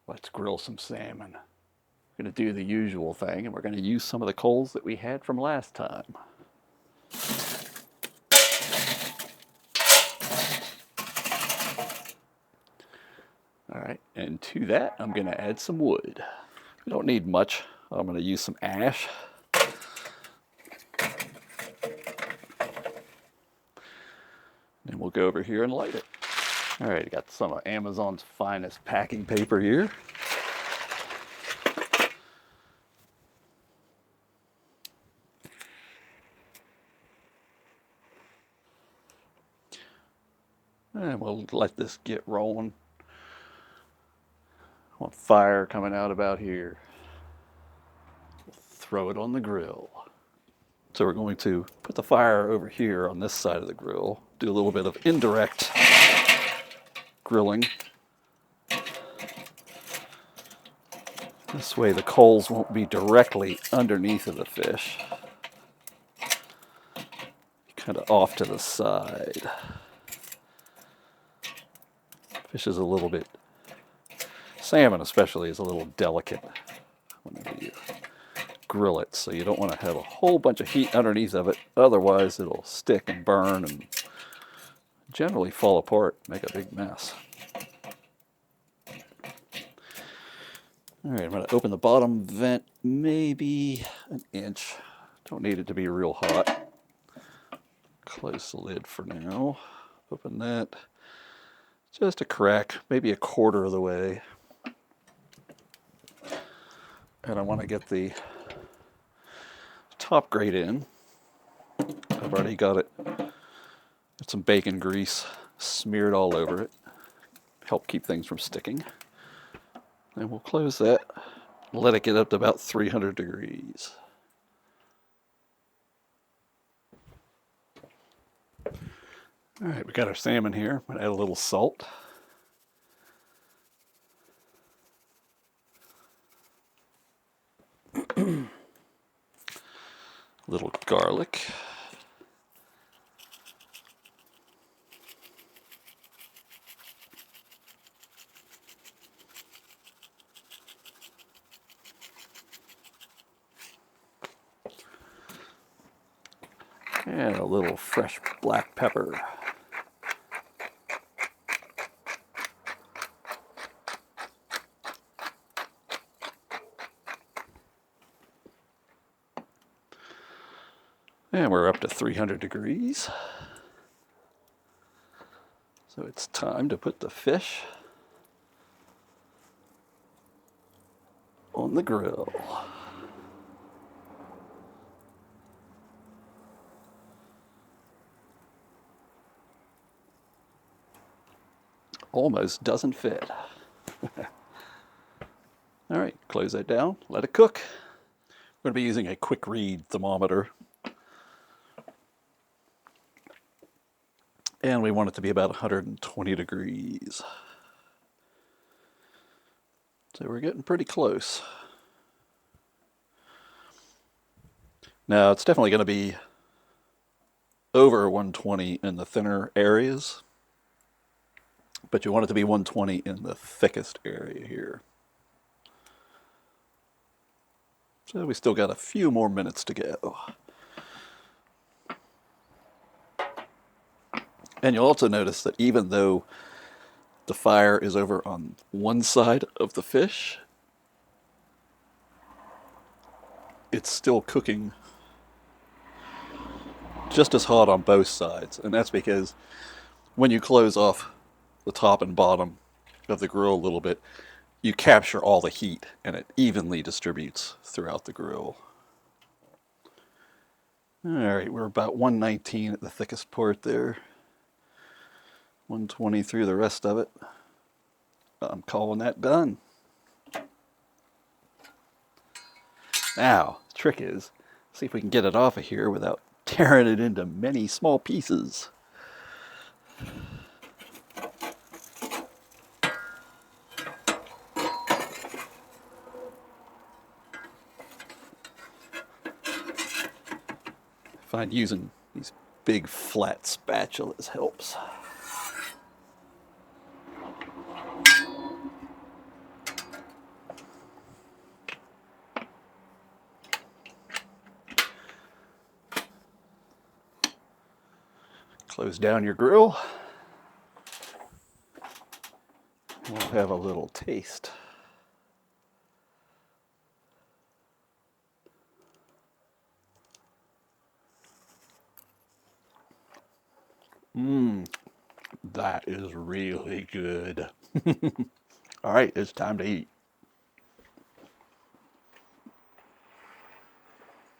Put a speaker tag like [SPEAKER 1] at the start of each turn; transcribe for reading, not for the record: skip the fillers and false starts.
[SPEAKER 1] Let's grill some salmon. We're going to do the usual thing, and we're going to use some of the coals that we had from last time. All right, and to that, I'm going to add some wood. We don't need much. I'm going to use some ash. And we'll go over here and light it. All right, I got some of Amazon's finest packing paper here. And we'll let this get rolling. I want fire coming out about here. We'll throw it on the grill. So we're going to put the fire over here on this side of the grill, do a little bit of indirect grilling. This way the coals won't be directly underneath of the fish. Kind of off to the side. Fish is a little bit, salmon especially, is a little delicate whenever you grill it, so you don't want to have a whole bunch of heat underneath of it, otherwise it'll stick and burn and generally fall apart, make a big mess. All right, I'm going to open the bottom vent maybe an inch. Don't need it to be real hot. Close the lid for now. Open that. Just a crack, maybe a quarter of the way. And I want to get the top grate in. I've already got it. Got some bacon grease smeared all over it. Help keep things from sticking. And we'll close that. Let it get up to about 300 degrees. All right, we got our salmon here. I'm going to add a little salt. A little garlic. And a little fresh black pepper. And we're up to 300 degrees. So it's time to put the fish on the grill. Almost doesn't fit. All right, close that down, let it cook. We're going to be using a quick read thermometer. And we want it to be about 120 degrees. So we're getting pretty close. Now it's definitely going to be over 120 in the thinner areas, but you want it to be 120 in the thickest area here. So we still got a few more minutes to go. And you'll also notice that even though the fire is over on one side of the fish, it's still cooking just as hot on both sides. And that's because when you close off the top and bottom of the grill a little bit, you capture all the heat and it evenly distributes throughout the grill. All right, we're about 119 at the thickest part there. 120 through the rest of it. I'm calling that done. Now, the trick is, see if we can get it off of here without tearing it into many small pieces. I find using these big flat spatulas helps. Close down your grill. We'll have a little taste. That is really good. All right, it's time to eat.